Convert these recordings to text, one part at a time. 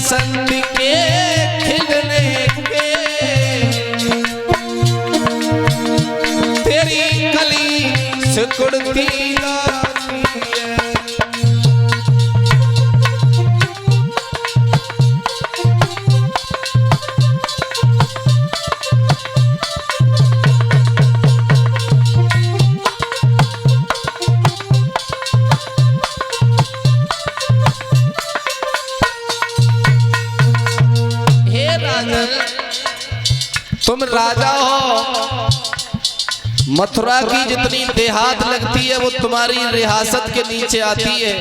बसंत के खिलने के, तेरी कली सिकुड़ती जाती है। तुम राजा हो, मथुरा की जितनी देहात लगती है वो तुम्हारी रियासत के नीचे आती है।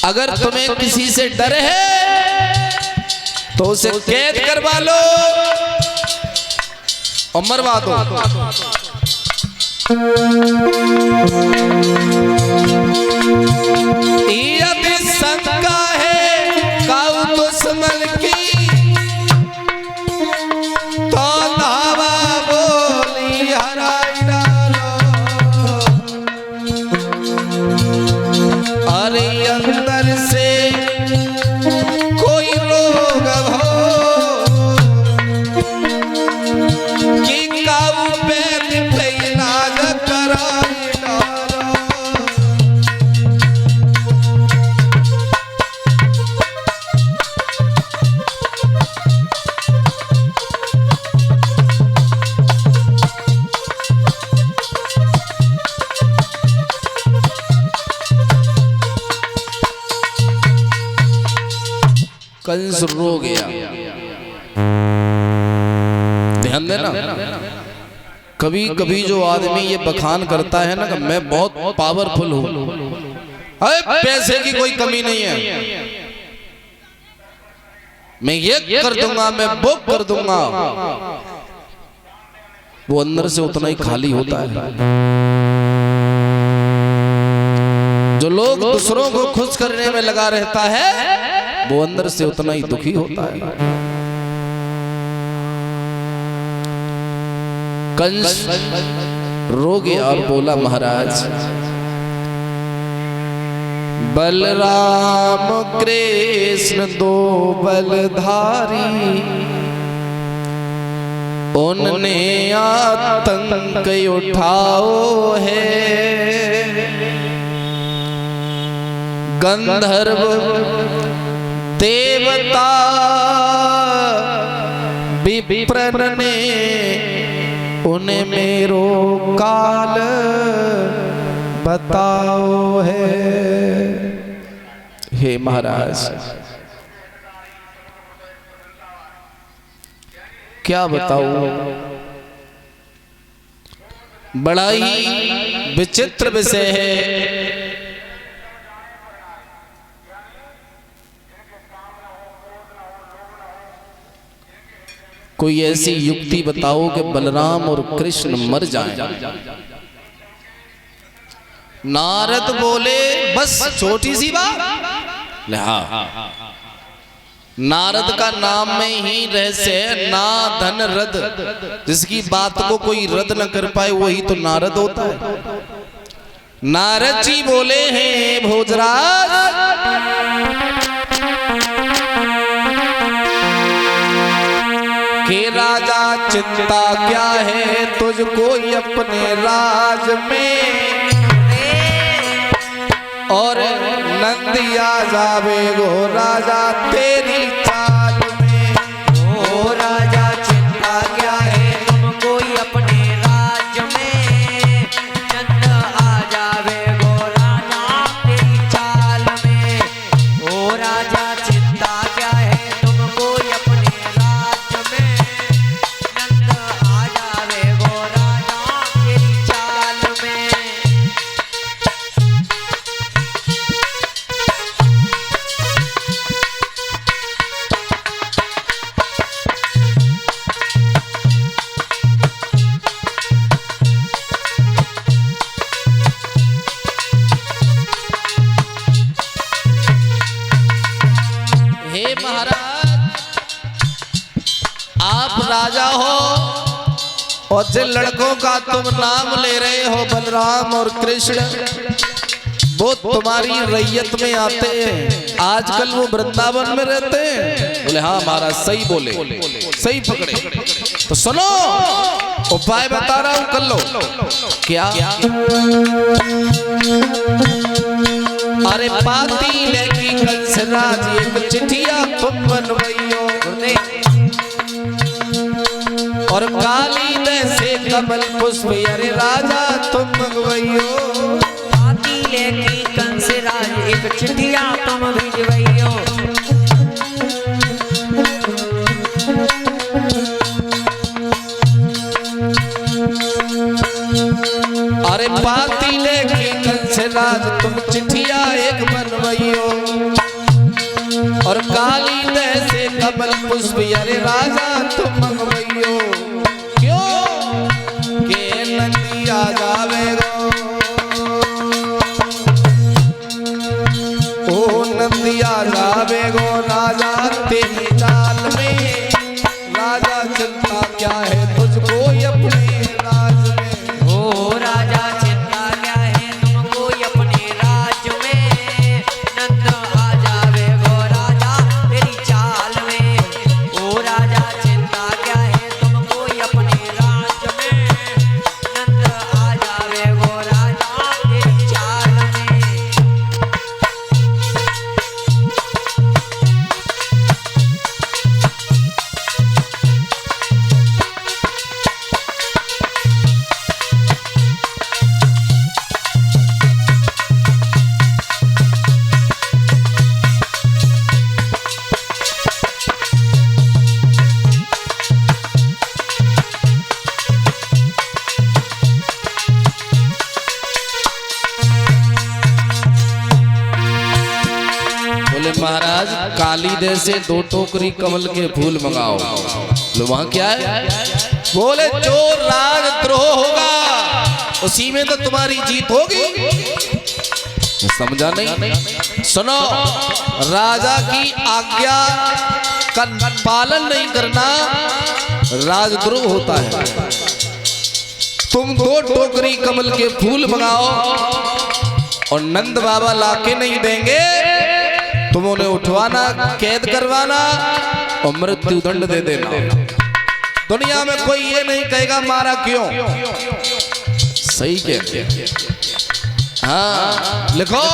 अगर तुम्हें किसी से डर है तो उसे कैद करवा लो और मरवा दो। यदि शंका है काऊ दुश्मन की तो धावा बोली हराई डालो। अरे अंदर से कोई रोग हो कि काऊ पे इलाज कराई डालो। कंस रो गया। ध्यान देना, कभी कभी जो आदमी ये बखान करता है ना कि मैं बहुत पावरफुल हूं, पैसे की कोई कमी नहीं है, मैं ये कर दूंगा, मैं वो कर दूंगा, वो अंदर से उतना ही खाली होता है। जो लोग दूसरों को खुश करने में लगा रहता है वो अंदर से उतना ही दुखी होता है। कंस रो गया और बोला, महाराज बलराम कृष्ण दो बलधारी, उनने आतंक उठाओ है। गंधर्व देवता विप्रन ने उन्हें मेरो काल बताओ है। हे महाराज क्या बताऊं, बड़ा ही विचित्र विषय है। कोई ऐसी युक्ति बताओ कि बलराम और कृष्ण मर जाएं। नारद बोले, बस छोटी सी बात। नारद का नाम में ही रहस्य है, ना धन रद। जिसकी बात को कोई रद्द न कर पाए वही तो नारद होता है। नारद जी बोले हैं, भोजराज के राजा चिंता क्या है तुझको अपने राज में, और नंदिया जावे गो राजा तेरी चाल में। ओ राजा चिंता क्या है तुमको अपने राज में, चंद आ जावे गो राजा तेरी चाल में। ओ राजा चिंता क्या है तुमको अपने राज में, चंद आ जावे गो राजा तेरी चाल में। हे महाराज, आप राजा हो और जिन लड़कों का तुम नाम ले रहे हो बलराम और कृष्ण, वो तुम्हारी रैयत में आते हैं। आजकल वो वृंदावन में रहते हैं। बोले हाँ महाराज सही बोले, सही पकड़े। तो सुनो उपाय बता रहा हूं, कर लो। क्या? अरे पाती लेकी कंसराज एक चिट्ठिया तुम बनवइयो, और काली से कमल पुष्प अरे राजा तुम मंगवइयो। पाती लेकी कंसराज एक चिट्ठिया तुम भिजवइयो। अरे पाती लेकी कंसराज तुम चिट्ठिया एक बनवइयो, और काली से कमल पुष्प अरे राजा तुम मंगवइयो। क्यों के नंदी आ जावेगो, ओ नंदी आ जावेगो राजा तेरी चाल में। राजा चिंता क्या है तुझको अपने राज में, ओ राजा चिंता क्या है तुमको अपने राज में। नंद आ जावे गो राजा तेरी चाल में। ओ राजा चिंता क्या है तुमको अपने राज में। नंद आ जावे गो राजा तेरी चाल में। बोले महाराज काली दे से 2 टोकरी कमल के फूल मंगाओ। बोले वहां क्या है? बोले जो राजद्रोह होगा उसी में तो तुम्हारी जीत होगी। समझा नहीं? सुनो, राजा की आज्ञा का पालन नहीं करना राजद्रोह होता है। तुम 2 टोकरी कमल के फूल मंगाओ, और नंद बाबा लाके नहीं देंगे, तुम उन्हें उठवाना, कैद करवाना और मृत्यु दंड दे देना। दुनिया में कोई ये नहीं कहेगा मारा क्यों। सही कहते हैं। हाँ लिखो।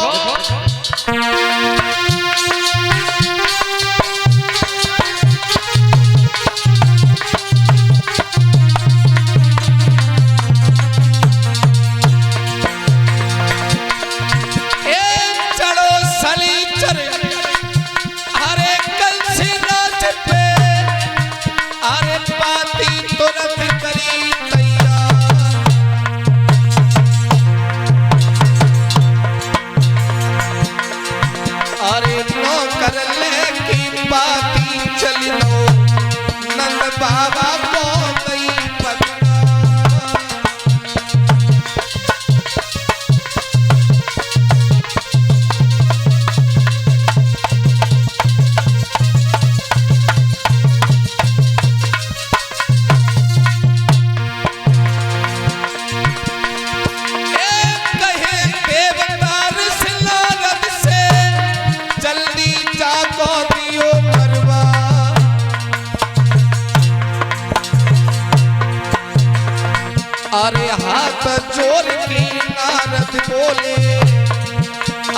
अरे हाथ जोड़ के नारद बोले,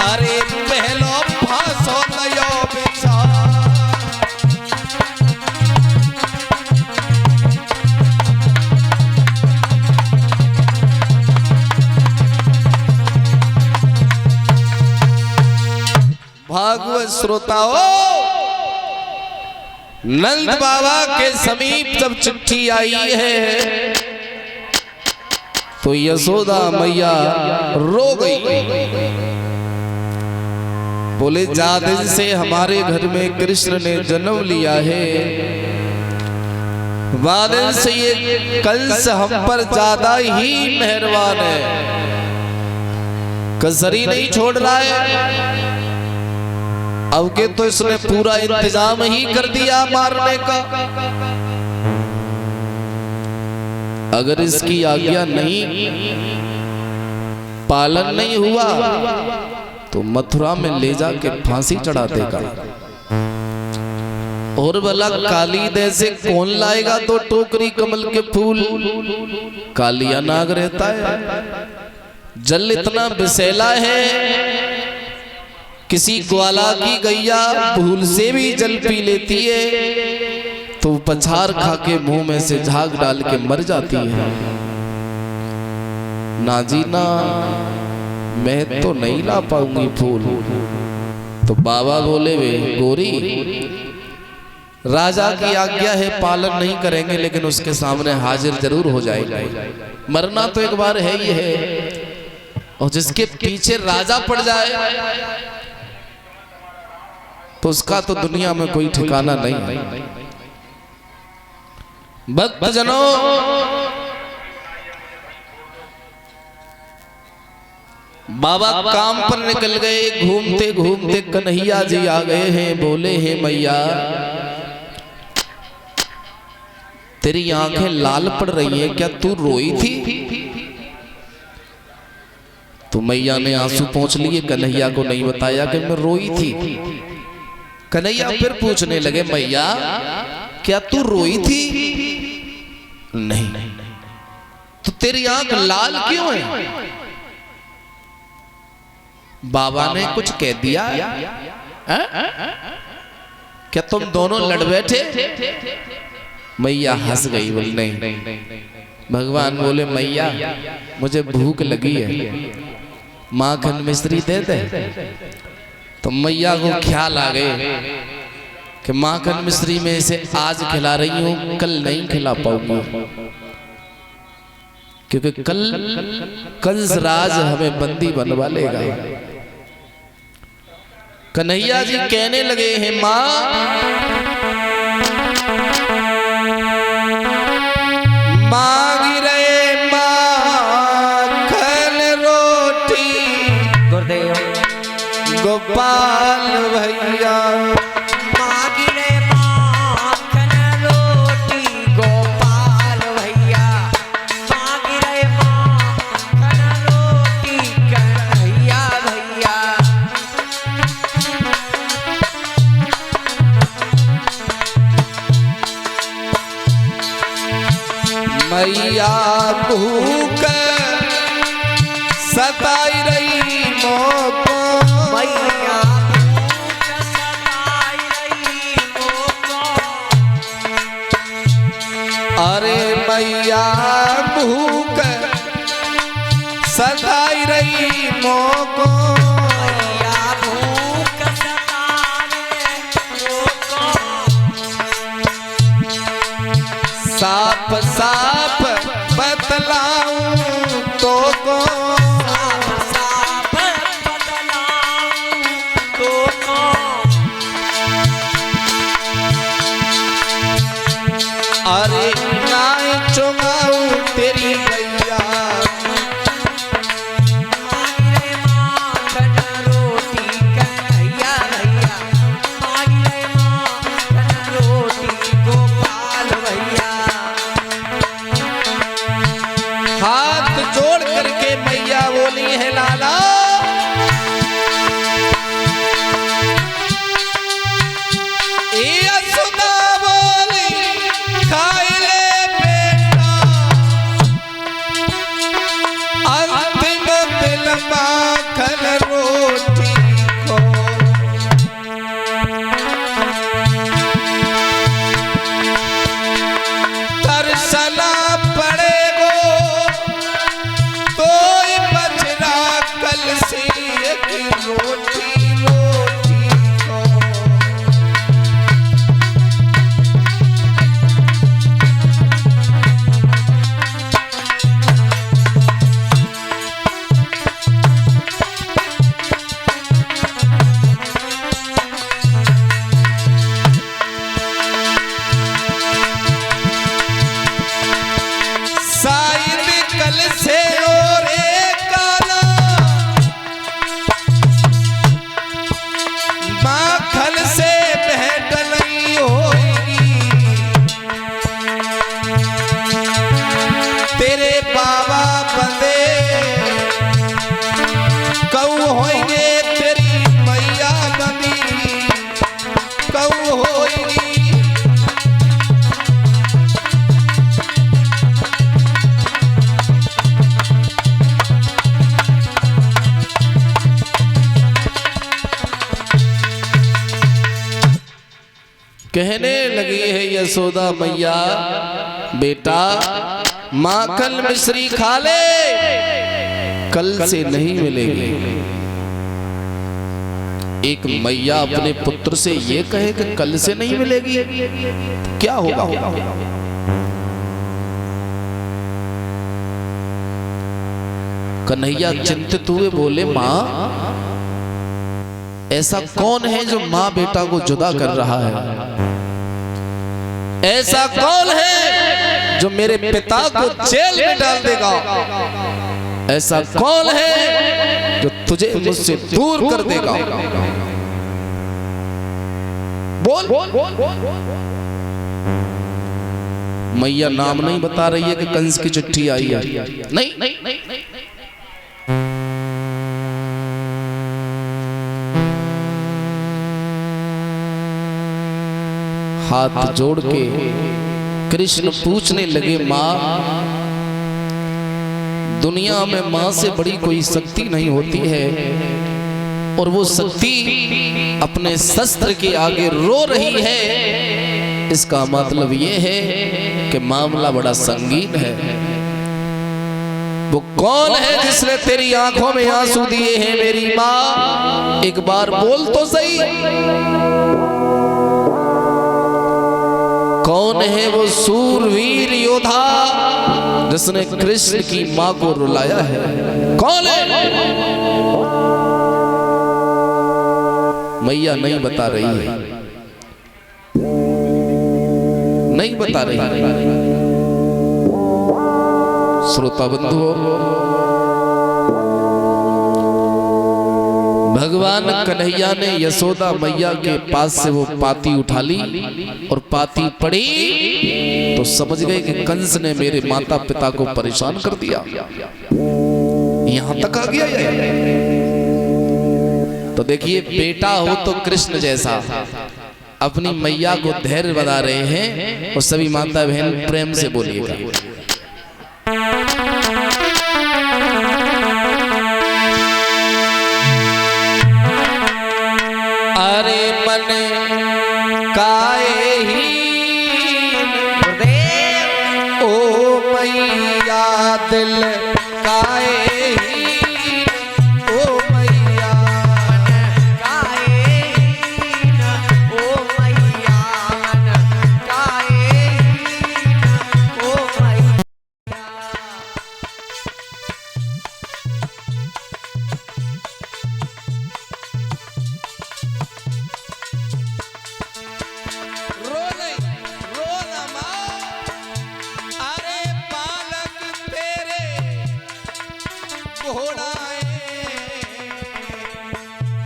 अरे पहलो फांसो नयो बिचार। भागवत श्रोताओ, नंद बाबा के समीप जब चिट्ठी आई है तो यशोदा मैया रो गई। बोले जा दिन से हमारे घर में कृष्ण ने जन्म लिया है, वादिन से ये कंस हम पर ज्यादा ही मेहरबान है, कसरी नहीं छोड़ रहा है। अब के तो इसने पूरा इंतजाम ही कर दिया मारने का। अगर इसकी आज्ञा नहीं, पालन नहीं हुआ तो मथुरा में ले जाके फांसी चढ़ा देगा। और भला काली दे से कौन लाएगा तो टोकरी कमल के फूल? कालिया नाग रहता है। जल इतना विषैला है, किसी ग्वाला की गैया भूल से भी जल पी लेती है तो पछाड़ खा के मुंह में से झाग डाल के मर जाती है। ना जी ना, मैं तो नहीं ला पाऊंगी फूल। तो बाबा बोले, वे गोरी, राजा की आज्ञा है, पालन नहीं करेंगे लेकिन उसके सामने हाजिर जरूर हो जाएंगे। मरना तो एक बार है ही है, और जिसके पीछे राजा पड़ जाए तो उसका तो दुनिया में कोई ठिकाना नहीं है। भक्त जनों, बाबा काम पर निकल गए। घूमते घूमते कन्हैया जी आ गए हैं। बोले हैं, मैया तेरी आंखें लाल पड़ रही हैं, क्या तू रोई थी? तो मैया ने आंसू पोंछ लिए, कन्हैया को नहीं बताया कि मैं रोई थी। कन्हैया फिर पूछने लगे, मैया क्या तू रोई थी? नहीं। तो तेरी आंख लाल क्यों है? बाबा ने कुछ कह दिया? क्या तुम दोनों लड़ बैठे? मैया हंस गई, बोली नहीं। भगवान बोले, मैया मुझे भूख लगी है, माखन मिश्री दे दे। तो मैया को ख्याल आ गए कि माखन मिश्री में इसे आज खिला रही हूं, कल नहीं खिला पाऊंगा, क्योंकि कल कंस राज हमें बंदी बनवा लेगा। कन्हैया जी कहने लगे हैं, मां मांगी रहे माखन रोटी गुरुदेव गोपाल भैया। मांगी रे माखन रोटी गोपाल भैया। मांगी रे माखन रोटी कन्हैया भैया। मैया भूख सताई रही मोको, मैया भूख सताई रही मोको। अरे मैया भूख सताई रही मोको, मैया भूख सताए मोको। साफ साफ बतलाऊं तो को, साफ बतलाऊं तो अरे नाय चुंगाऊं तेरी गैया। मांगी रे माखन रोटी कन्हैया भैया। मांगी रे माखन रोटी गोपाल भैया। हाथ जोड़ करके मैया बोली है, लाला यशोदा बोली खाई ले बेटा, अंतिम दिल माखन रोटी को। तरसना पड़ेगो तो बचरा कल से की रोटी रोटी को। शायद कल से और एक काला माखन से भेंट नहीं होगी। तेरे बाबा बंदे कऊ होंगे कहने लगी है यशोदा मैया, बेटा माखन मिश्री खा ले, कल से नहीं मिलेगी। एक मैया अपने पुत्र से ये कहे कि कल से नहीं मिलेगी, क्या होगा? कन्हैया चिंतित हुए, बोले माँ ऐसा कौन है जो माँ बेटा को जुदा कर रहा है? ऐसा कौन है जो मेरे पिता को जेल में डाल देगा? ऐसा कौन है जो तुझे मुझसे दूर कर देगा? बोल। मैया नाम नहीं बता रही है कि कंस की चिट्ठी आई है, नहीं। हाथ जोड़ के कृष्ण पूछने लगे, माँ दुनिया में माँ से बड़ी कोई शक्ति नहीं होती है, और वो शक्ति अपने शस्त्र के आगे रो रही है। इसका मतलब ये है कि मामला बड़ा संगीन है। वो कौन है जिसने तेरी आंखों में आंसू दिए हैं मेरी माँ? एक बार बोल तो सही, कौन है वो सूरवीर योद्धा जिसने कृष्ण की मां को रुलाया है? कौन है? मैया नहीं बता रही है, नहीं बता रही है। श्रोता बंधुओं, भगवान कन्हैया ने यशोदा मैया के पास से वो पाती उठा ली और पाती पड़ी तो समझ गए कि कंस ने मेरे माता पिता को परेशान कर दिया। यहां तक आ गया ये। तो देखिए, बेटा हो तो कृष्ण जैसा अपनी मैया को धैर्य बना रहे हैं, और सभी माता बहन प्रेम से बोलिएगा। अरे मन काहे हीन ओ मैया, दिल काहे हीन ओ मैया, काहे हीन ओ मैया, मन काहे हीन ओ मैया। रो नहीं, रो ना माँ। अरे बालक तेरे घोड़ाए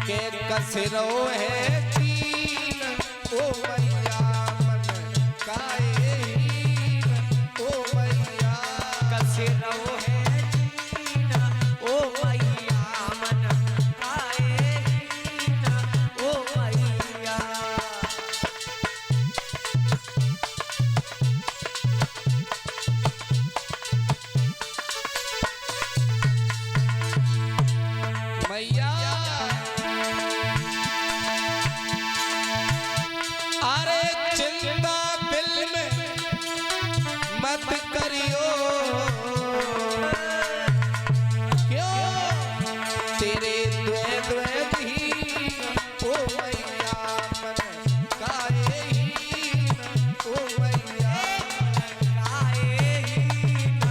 के कसरो है तीन ओ मैया, मन काहे हीन ओ मैया। कसरो है दीन ओ मैया, मन काहे हीन ओ मैया। मैया अरे चिंता दिल में मत करियो, क्यों तेरे द्वैत ही ओ मैया, मन काहे हीन ओ मैया। काहे हीन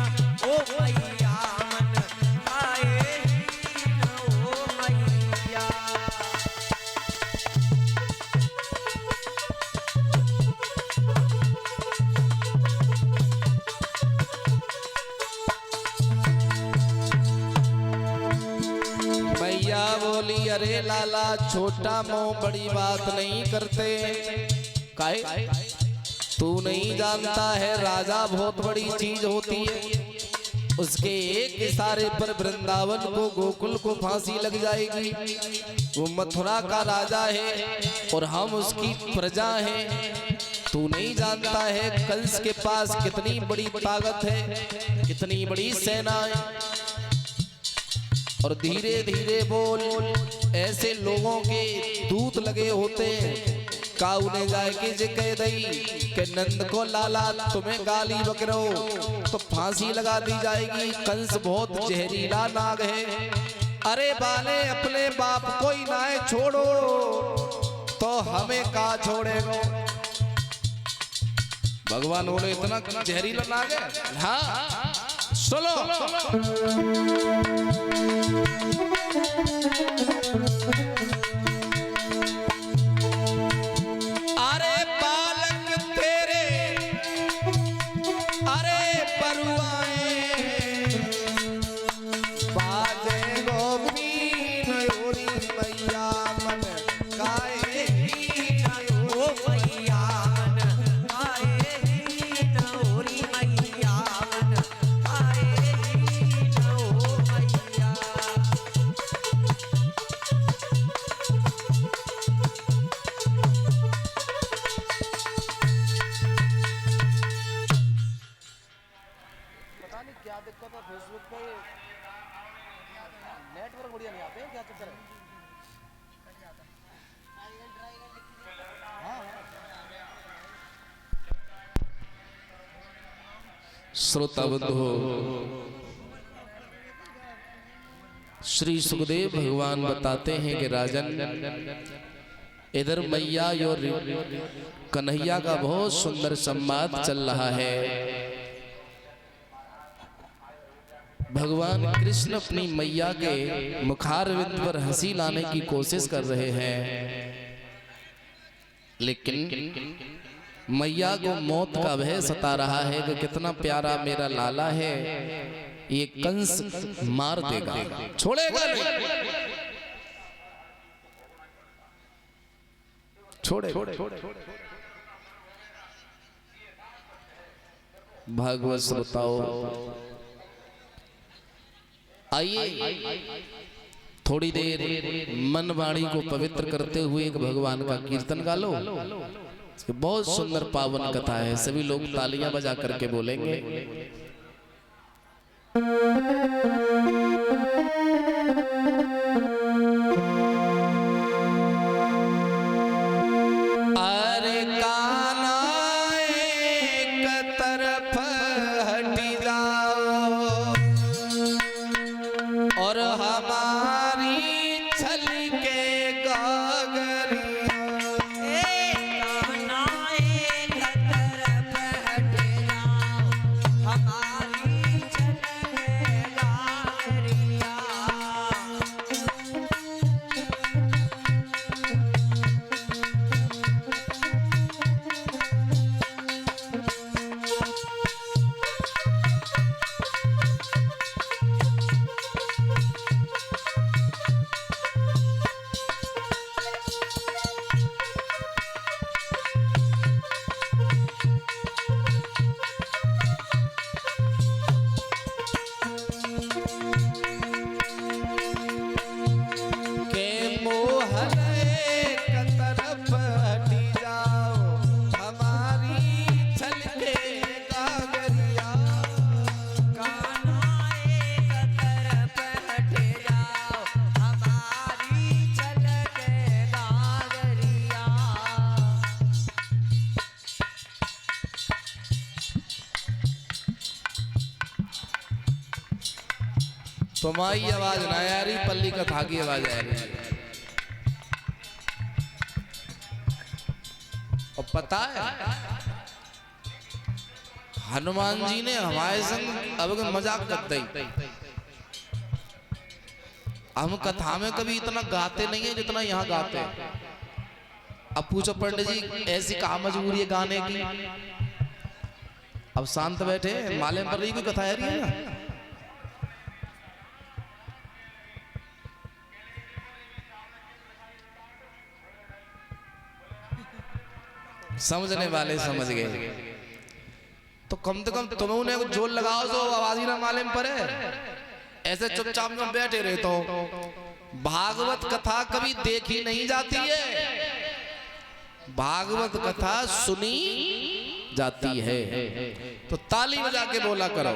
ओ मैया, मन काहे हीन ओ मैया। मैया बोली, अरे लाला छोटा मोह बड़ी बात नहीं करते, काहे तू नहीं जानता है राजा बहुत बड़ी चीज होती है। उसके एक इशारे पर वृंदावन को, गोकुल को फांसी लग जाएगी। वो मथुरा का राजा है और हम उसकी प्रजा हैं। तू नहीं जानता है कंस के पास कितनी बड़ी ताकत है, कितनी बड़ी सेना है। और धीरे धीरे बोल, ऐसे लोगों के दूत लगे होते हैं काऊ ने जाए कि जे कह दई कि नंद को लाला तुम्हें गाली बकरो तो फांसी लगा दी जाएगी। कंस बहुत जहरीला नाग है। अरे बाले अपने बाप को ही ना छोड़ो तो हमें का छोड़ेगो। भगवान बोले इतना जहरीला नाग है। हाँ सुनो अरे बालक तेरे अरे बरुआए बाजे गोपीन योरी मैया मन काए ओ मैया मन आए नौरी मैया मन आए नौ मैया। पता नहीं क्या दिक्कत है फेसबुक पे नेटवर्क बढ़िया नहीं आते क्या चक्कर है। श्रोता बंधु श्री सुखदेव भगवान बताते हैं कि राजन इधर मैया और कन्हैया का बहुत सुंदर संवाद चल रहा है। भगवान कृष्ण अपनी मैया के मुखारविंद पर हंसी लाने की कोशिश कर रहे हैं, लेकिन मैया को मौत का भय सता रहा है कि कितना प्यारा मेरा लाला है, ये कंस मार देगा, छोड़ेगा नहीं, छोड़े। भागवत श्रोताओ आइए थोड़ी देर मन वाणी को पवित्र करते हुए एक भगवान का कीर्तन गा लो। बहुत सुंदर पावन कथा है, सभी लोग तालियां बजा करके बोलेंगे। अरे काना एक तरफ हट जाओ और हमारी छल के गागरी तुम्हारी आवाज ना आ रही, पल्ली कथा की आवाज आ रही है। और पता है हनुमान जी ने हमारे संग अब मजाक करते ही, हम कथा में कभी इतना गाते नहीं है जितना यहाँ गाते हैं। अब पूछो पंडित जी ऐसी कहा मजबूरी है गाने की, अब शांत बैठे माले पर रही कोई कथा है रही है ना। समझने वाले समझ गए, तो कम से कम तुम्हें उन्हें जोर लगाओ जो आवाज ही ना मालूम पर है। ऐसे चुपचाप में बैठे रहे तो भागवत कथा कभी देखी नहीं जाती है, भागवत कथा सुनी जाती है। तो ताली बजा के बोला करो।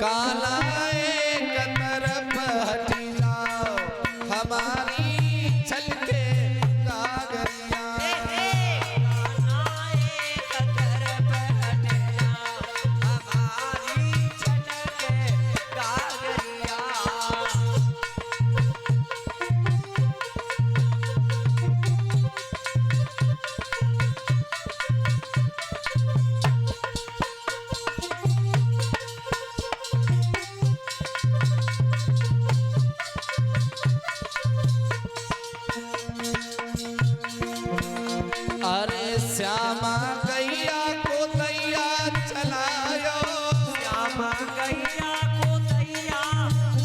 काला एक तरफ हट जाओ श्यामा गैया को दैया चलायो, श्यामा गैया को दैया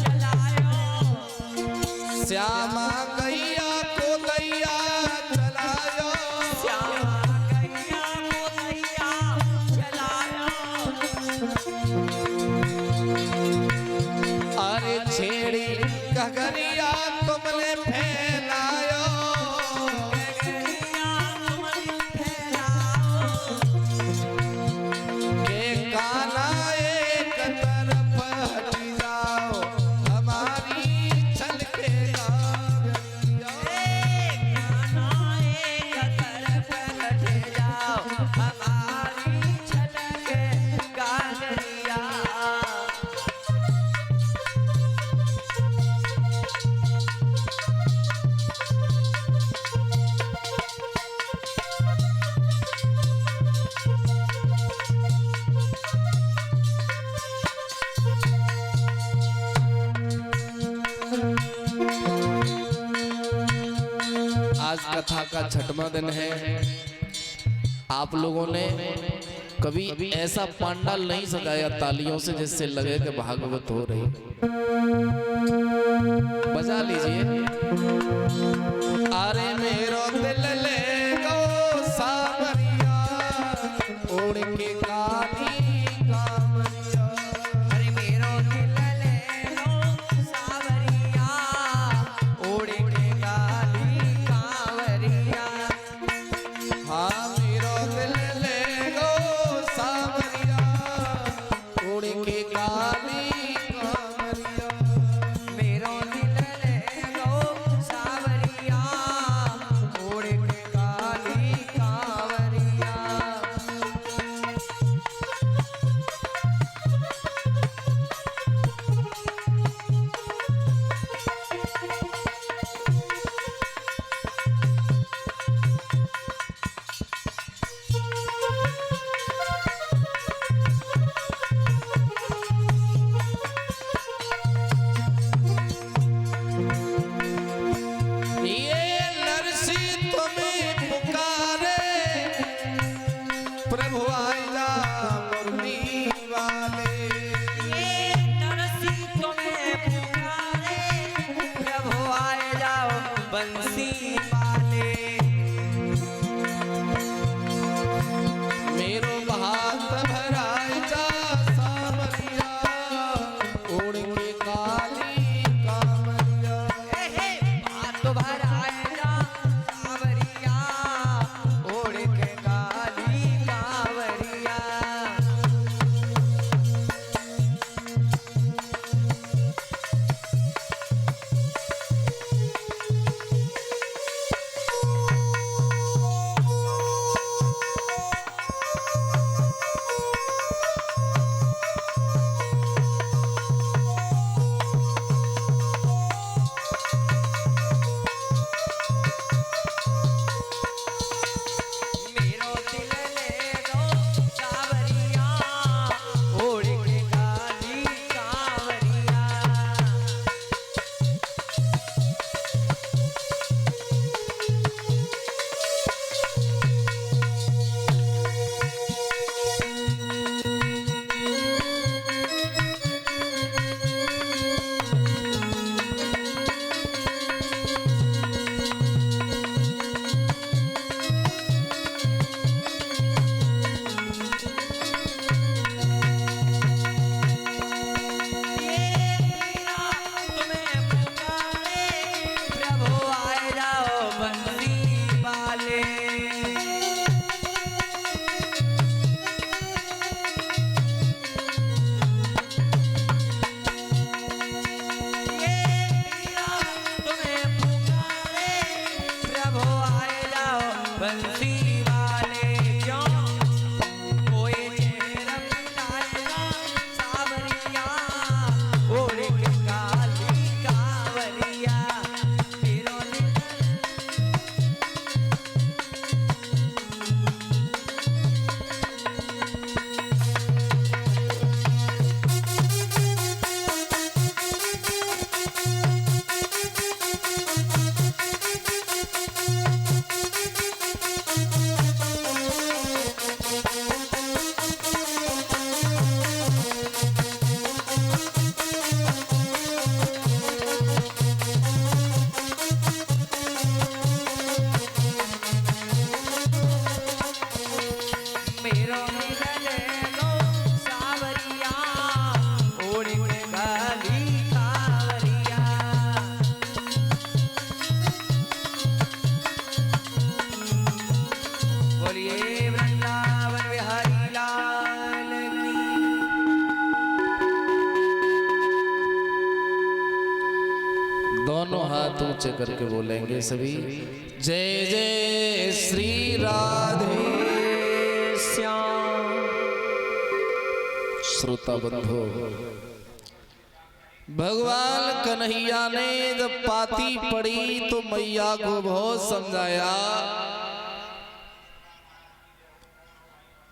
चलायो, श्यामा गैया को दैया चलायो, श्यामा गैया को दैया चलायो। अरे छेड़ी गगरिया तुमने फैलायो, गगरिया तुमने फैलाओ, के काना एक तरफ हट जाओ, हमारी छलके गागरिया। गाना एक तरफ हट जाओ, हमारी छलके गागरिया। आज कथा का छठवां दिन है। आप लोगों ने कभी ऐसा पंडाल नहीं सजाया तालियों से जिससे लगे कि भागवत हो रही। बजा लीजिए। अरे मेरो दिल ले गो सावरिया, उड़ के काली कामरिया। अरे मेरो दिल ले लो सावरिया, उड़ के काली कांवरिया। हाँ मेरो दिल ले गो सावरिया, उड़ के काली कामरिया। मेरो दिल ले लो सावरिया, उड़ के काली कांवरिया। ये नरसी तुम्हें पुकारे, प्रभु आजा मुरली वाले। ये नरसी तुम्हें पुकारे, प्रभु आए जाओ बंसी वाले। मेरो हाथ भराए जा सावरिया, उड़ के काली कामरिया। बात भराए जा सावरिया, उड़ के काली कांवरिया। हाथ ऊंचे करके बोलेंगे सभी, जय जय श्री राधे श्याम। श्रोता बंधो, भगवान कन्हैया ने जब पाती पड़ी तो मैया को बहुत समझाया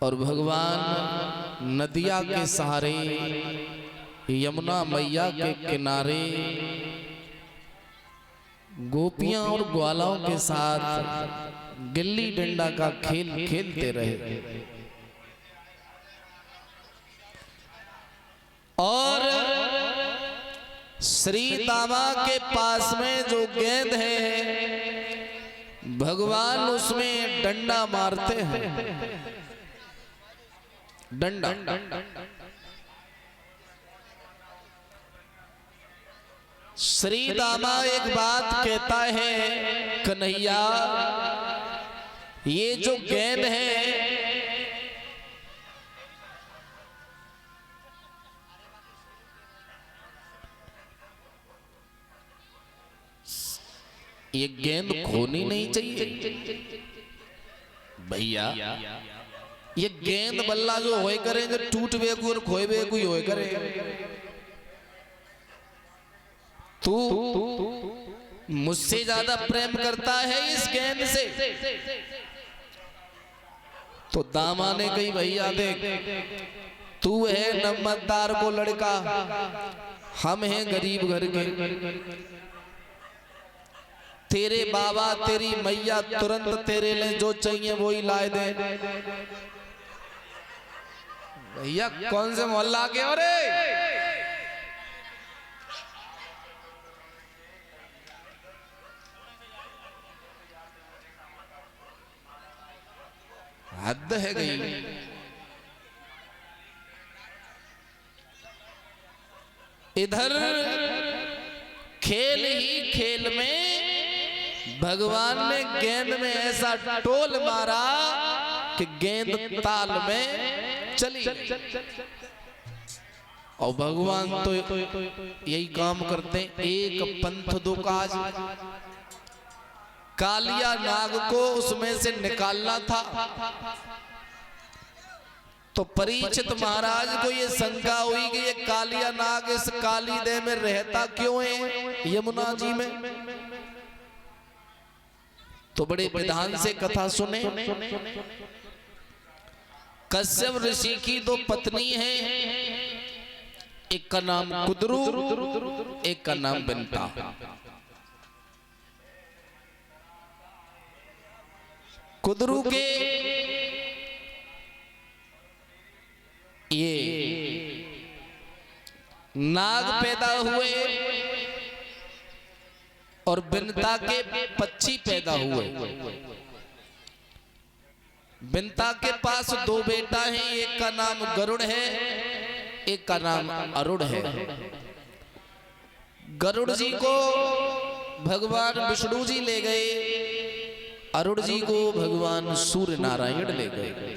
और भगवान नदिया के सहारे यमुना मैया के किनारे गोपियां और ग्वालों के साथ गिल्ली डंडा का खेल खेलते रहे। और श्री दामा के पास में जो गेंद है भगवान उसमें डंडा मारते हैं, डंडा। श्री दामा एक बात कहता है, कन्हैया ये जो गेंद है ये गेंद खोनी नहीं चाहिए भैया। ये गेंद बल्ला जो होए करे जो टूट बेकू और खोए बेकू ही होए करे। तू मुझसे ज्यादा प्रेम करता है इस गेंद से। तो दामा ने कही भैया देख, तू है नमतदार को लड़का, हम हैं गरीब घर के, तेरे बाबा तेरी मैया तुरंत तेरे लिए जो चाहिए वो ही लाए दे। भैया कौन से मोहल्ला के हो रे? हद है गई। इधर खेल ही खेल में भगवान ने गेंद में ऐसा टोल मारा कि गेंद ताल में चली गई। और भगवान तो यही काम करते हैं, एक पंथ दो काज। कालिया नाग को उसमें से निकालना था तो परीक्षित महाराज को ये शंका हुई कि ये कालिया नाग इस काली देह में रहता क्यों है यमुना जी में। तो बड़े विधान से कथा सुने। कश्यप ऋषि की दो पत्नी हैं, एक का नाम कुदरू, एक का नाम बिंता। कुदरू के ये नाग पैदा हुए और बिंता के पक्षी पैदा हुए। बिंता के पास दो बेटा हैं, एक का नाम गरुड़ है, एक का नाम अरुण है। गरुड़ जी को भगवान विष्णु जी ले गए, अरुण जी को भगवान सूर्य नारायण ले गए।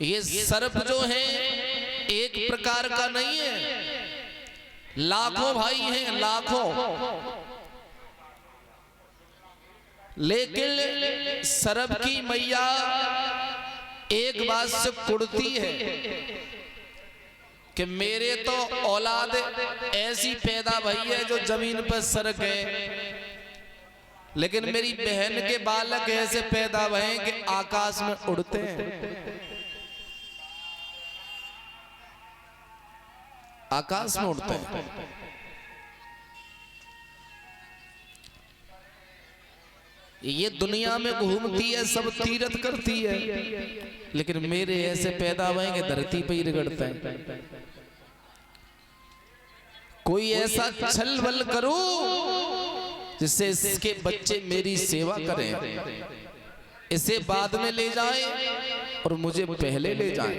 ये सर्प जो है एक प्रकार का नहीं है, लाखों भाई हैं, लाखों। लेकिन सर्प की मैया एक बात से कुड़ती है कि मेरे तो औलाद ऐसी पैदा भई है जो जमीन पर सरक है, लेकिन मेरी बहन के बालक ऐसे पैदा भए कि आकाश में उड़ते हैं, आकाश में उड़ते हैं। ये दुनिया में घूमती है, सब तीर्थ करती है, लेकिन मेरे ऐसे पैदा हुए कि धरती पे ही रगड़ते हैं। कोई ऐसा छल बल करो जिससे इसके बच्चे मेरी सेवा करें, इसे बाद में ले जाएं और मुझे पहले ले जाएं।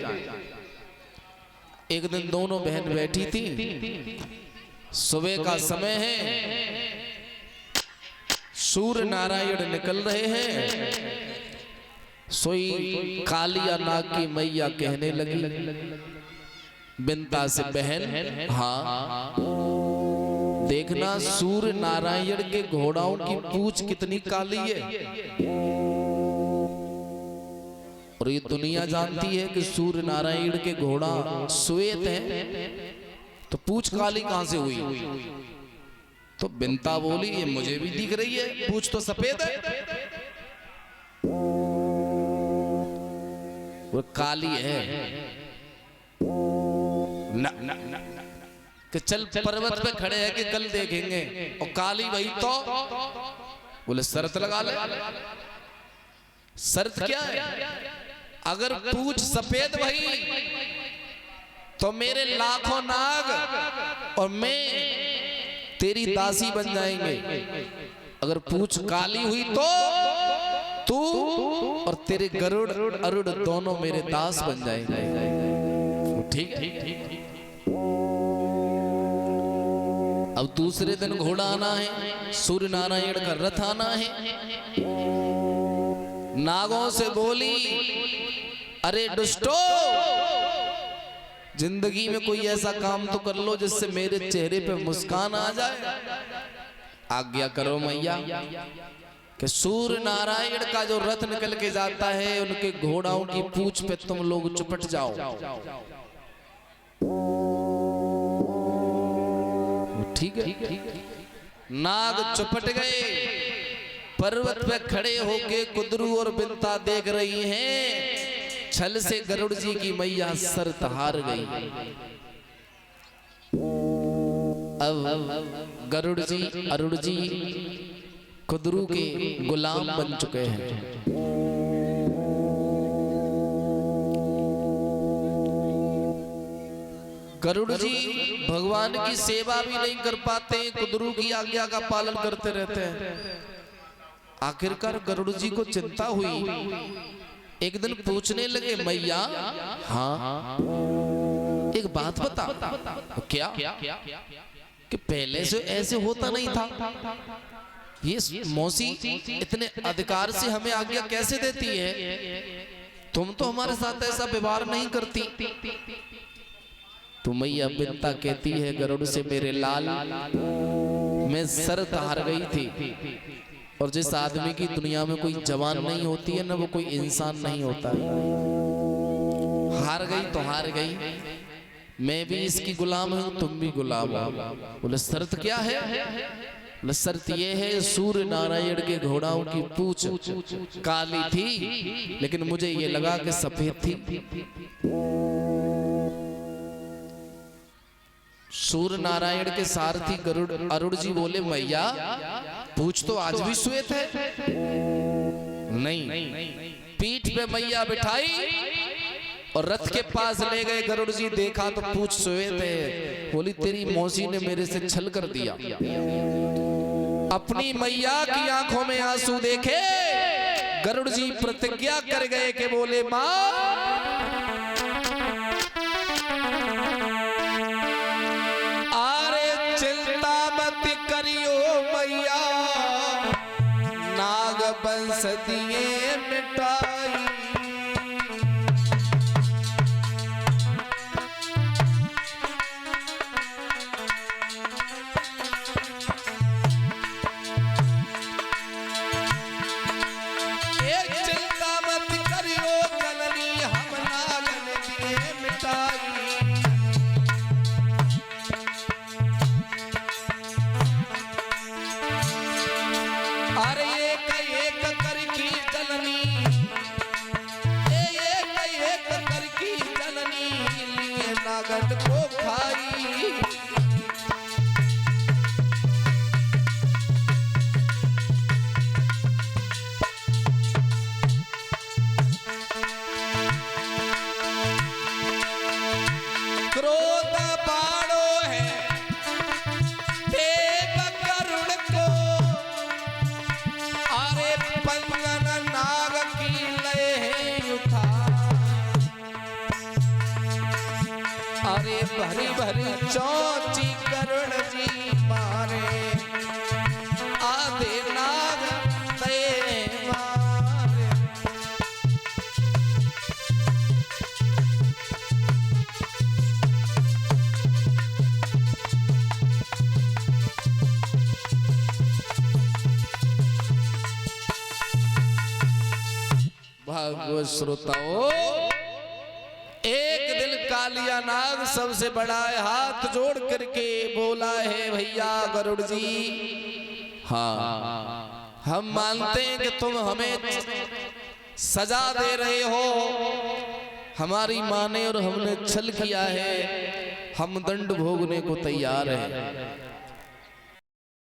एक दिन दोनों बहन बैठी थी, सुबह का समय है, सूर्य नारायण निकल रहे हैं। सोई कालिया नाग की मैया कहने लगी, बिनता से बहन, हाँ देखना सूर्य नारायण के घोड़ाओं की पूंछ कितनी काली है। और ये दुनिया जानती है कि सूर्य नारायण के घोड़ा श्वेत है, तो पूंछ काली कहां से हुई? तो बिनता बोली ये मुझे भी दिख रही है, पूंछ तो सफेद है, वो काली है। ना, ना, ना, ना, कि चल पर्वत पे खड़े हैं कि कल देखेंगे, और काली वही तो बोले शर्त लगा ले। शर्त क्या है? अगर पूंछ सफेद भई तो मेरे लाखों नाग और मैं तेरी दासी बन जाएंगे। अगर पूंछ काली हुई तो तू और तेरे गरुड़ अरुड़ दोनों मेरे दास बन जाएंगे। ठीक है। अब दूसरे दिन घोड़ा आना है, सूर्य नारायण का रथ आना है। नागों से बोली अरे दुष्टो, जिंदगी में कोई ऐसा काम तो कर लो जिससे मेरे चेहरे पे मुस्कान आ जाए। आज्ञा करो मैया कि सूर्य नारायण का जो रथ निकल के जाता है उनके घोड़ाओं की पूंछ पे तुम लोग चुपट जाओ। ठीक है। नाग चुपट गए, पर्वत पे खड़े होके कुदरू और बिनता देख रही हैं। छल से गरुड़ जी की मैया शर्त हार गई। अब गरुड़ जी अरुड़ जी कुदरू के गुलाम बन चुके हैं। गरुड़ जी भगवान की सेवा भी नहीं कर पाते, कुदरू की आज्ञा का पालन करते रहते हैं। आखिरकार गरुड़ जी को चिंता हुई, एक दिन पूछने लगे मैया, हाँ एक बात बता। क्या? कि पहले से ऐसे होता नहीं था, ये मौसी इतने अधिकार से हमें आज्ञा कैसे देती है? तुम तो हमारे साथ ऐसा व्यवहार नहीं करती। तो मैया बिनता कहती है गरुड़ से, मेरे लाल मैं शर्त हार गई थी, और जिस आदमी की दुनिया में कोई जवान नहीं होती है ना, वो कोई इंसान नहीं होता। हार गई तो हार गई, मैं भी इसकी गुलाम हूं, तुम भी गुलाम हो। बोले शर्त क्या है? बोले शर्त ये है, सूर्य नारायण के घोड़ाओं की पूंछ काली थी, लेकिन मुझे ये लगा कि सफेद थी। सूर्य नारायण के सारथी गरुड़ अरुड़ जी बोले मैया पूछ तो आज भी श्वेत है। नहीं, पीठ पे मैया बिठाई और रथ के पास ले गए। गरुड़ जी देखा तो पूछ श्वेत है। बोली तेरी मौसी ने मेरे से छल कर दिया। अपनी मैया की आंखों में आंसू देखे गरुड़ जी प्रतिज्ञा कर गए कि बोले मां करियो मैया, नाग बंस दिए मिटाई। एक चिंता मत करियो जननी, हम नागन दिए मिटाई। नागन को खाई क्रोध बाड़ो है देव करुण को, अरे पंगन नाग की लय उठा। अरे भरी भरी चौची करुण जी मारे, आधे नाग ते मारे। भागवत श्रोताओं, एक दिन कालिया नाग सबसे बड़ा है, हाथ जोड़ करके बोला है भैया गरुड़ जी, हाँ हम मानते हैं कि तुम हमें सजा दे रहे हो, हमारी माँ ने और हमने छल किया है, हम दंड भोगने को तैयार हैं।